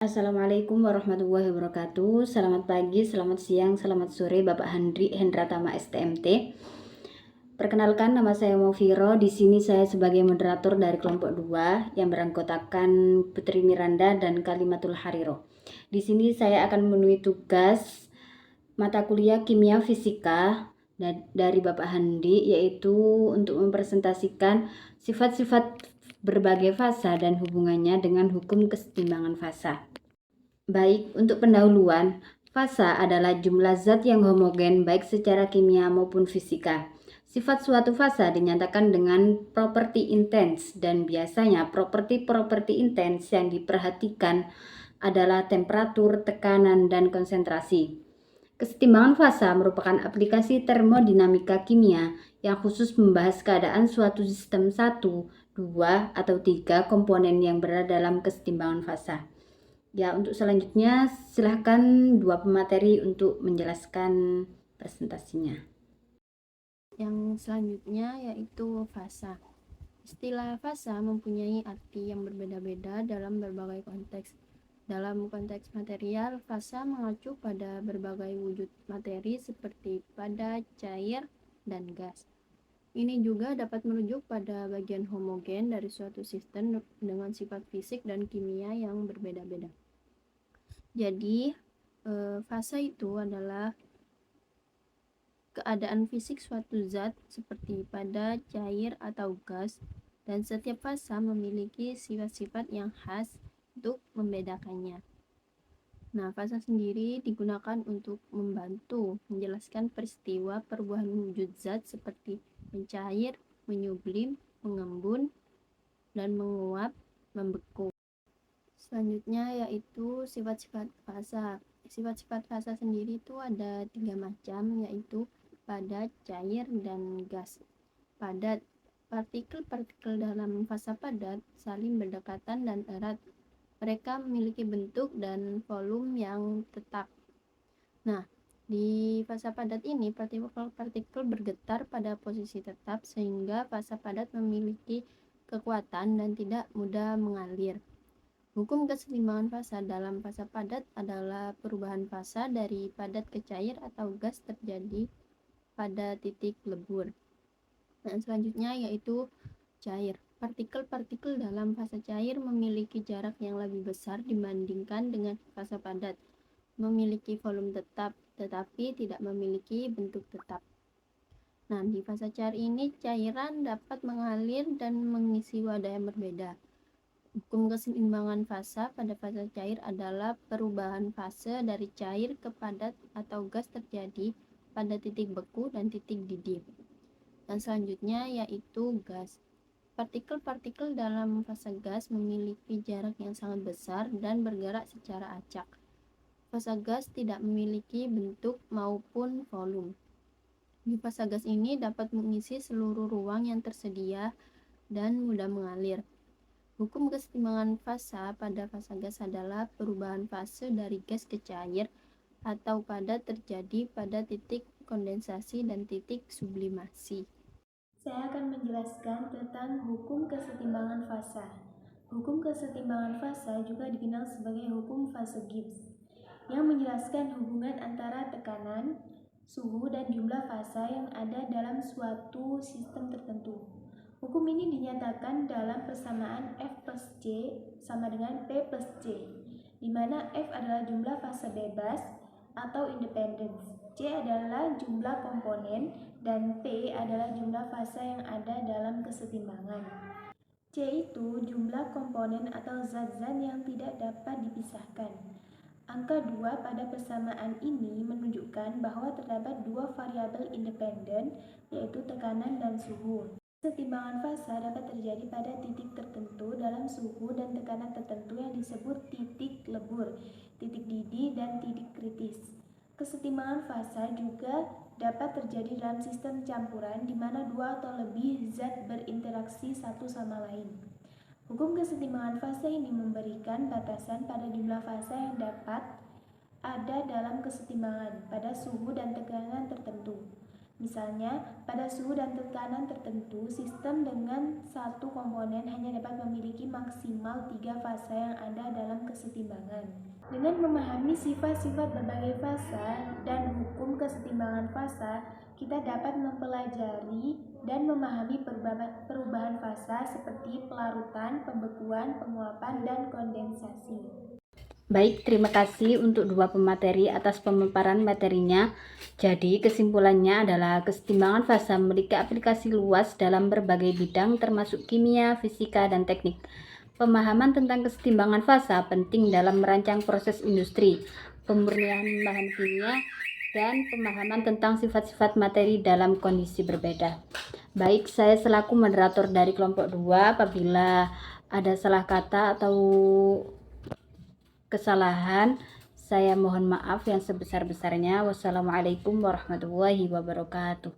Assalamualaikum warahmatullahi wabarakatuh. Selamat pagi, selamat siang, selamat sore Bapak Hendra Tama STMT. Perkenalkan, nama saya Mufiro. Di sini saya sebagai moderator dari kelompok 2 yang beranggotakan Putri Miranda dan Kalimatul Hariro. Di sini saya akan memenuhi tugas mata kuliah kimia fisika dari Bapak Handi, yaitu untuk mempresentasikan sifat-sifat berbagai fasa dan hubungannya dengan hukum kesetimbangan fasa. Baik, untuk pendahuluan, fasa adalah jumlah zat yang homogen baik secara kimia maupun fisika. Sifat suatu fasa dinyatakan dengan properti intens dan biasanya properti intens yang diperhatikan adalah temperatur, tekanan, dan konsentrasi. Kesetimbangan fasa merupakan aplikasi termodinamika kimia yang khusus membahas keadaan suatu sistem 1, 2, atau 3 komponen yang berada dalam kesetimbangan fasa. Ya, untuk selanjutnya silahkan dua pemateri untuk menjelaskan presentasinya. Yang selanjutnya yaitu fasa. Istilah fasa mempunyai arti yang berbeda-beda dalam berbagai konteks. Dalam konteks material, fasa mengacu pada berbagai wujud materi seperti padat, cair, dan gas. Ini juga dapat merujuk pada bagian homogen dari suatu sistem dengan sifat fisik dan kimia yang berbeda-beda. Jadi, fasa itu adalah keadaan fisik suatu zat seperti padat, cair, atau gas, dan setiap fasa memiliki sifat-sifat yang khas untuk membedakannya. Nah, fasa sendiri digunakan untuk membantu menjelaskan peristiwa perubahan wujud zat seperti mencair, menyublim, mengembun, dan menguap, membeku. Selanjutnya yaitu sifat-sifat fasa. Sifat-sifat fasa sendiri itu ada 3 macam, yaitu padat, cair, dan gas. Padat, partikel-partikel dalam fasa padat saling berdekatan dan erat. Mereka memiliki bentuk dan volume yang tetap. Nah, di fasa padat ini partikel-partikel bergetar pada posisi tetap sehingga fasa padat memiliki kekuatan dan tidak mudah mengalir. Hukum kesetimbangan fasa dalam fasa padat adalah perubahan fasa dari padat ke cair atau gas terjadi pada titik lebur. Dan selanjutnya yaitu cair. Partikel-partikel dalam fasa cair memiliki jarak yang lebih besar dibandingkan dengan fasa padat, memiliki volume tetap tetapi tidak memiliki bentuk tetap. Nah, di fasa cair ini cairan dapat mengalir dan mengisi wadah yang berbeda. Hukum keseimbangan fasa pada fasa cair adalah perubahan fase dari cair ke padat atau gas terjadi pada titik beku dan titik didih. Dan selanjutnya yaitu gas. Partikel-partikel dalam fase gas memiliki jarak yang sangat besar dan bergerak secara acak. Fase gas tidak memiliki bentuk maupun volume. Di fase gas ini dapat mengisi seluruh ruang yang tersedia dan mudah mengalir. Hukum kesetimbangan fasa pada fasa gas adalah perubahan fase dari gas ke cair atau padat terjadi pada titik kondensasi dan titik sublimasi. Saya akan menjelaskan tentang hukum kesetimbangan fasa. Hukum kesetimbangan fasa juga dikenal sebagai hukum fase Gibbs, yang menjelaskan hubungan antara tekanan, suhu, dan jumlah fasa yang ada dalam suatu sistem tertentu. Hukum ini dinyatakan dalam persamaan F plus C sama dengan P plus C, di mana F adalah jumlah fase bebas atau independence, C adalah jumlah komponen, dan P adalah jumlah fasa yang ada dalam kesetimbangan. C itu jumlah komponen atau zat-zat yang tidak dapat dipisahkan. Angka 2 pada persamaan ini menunjukkan bahwa terdapat dua variabel independen, yaitu tekanan dan suhu. Kesetimbangan fasa dapat terjadi pada titik tertentu dalam suhu dan tekanan tertentu yang disebut titik lebur, titik didih, dan titik kritis. Kesetimbangan fasa juga dapat terjadi dalam sistem campuran di mana dua atau lebih zat berinteraksi satu sama lain. Hukum kesetimbangan fasa ini memberikan batasan pada jumlah fasa yang dapat ada dalam kesetimbangan pada suhu dan tekanan tertentu. Misalnya, pada suhu dan tekanan tertentu, sistem dengan satu komponen hanya dapat memiliki maksimal 3 fasa yang ada dalam kesetimbangan. Dengan memahami sifat-sifat berbagai fasa dan hukum kesetimbangan fasa, kita dapat mempelajari dan memahami perubahan fasa seperti pelarutan, pembekuan, penguapan, dan kondensasi. Baik, terima kasih untuk dua pemateri atas pemaparan materinya. Jadi, kesimpulannya adalah kesetimbangan fasa memiliki aplikasi luas dalam berbagai bidang termasuk kimia, fisika, dan teknik. Pemahaman tentang kesetimbangan fasa penting dalam merancang proses industri, pemurnian bahan kimia, dan pemahaman tentang sifat-sifat materi dalam kondisi berbeda. Baik, saya selaku moderator dari kelompok 2, apabila ada salah kata atau kesalahan, saya mohon maaf yang sebesar-besarnya. Wassalamualaikum warahmatullahi wabarakatuh.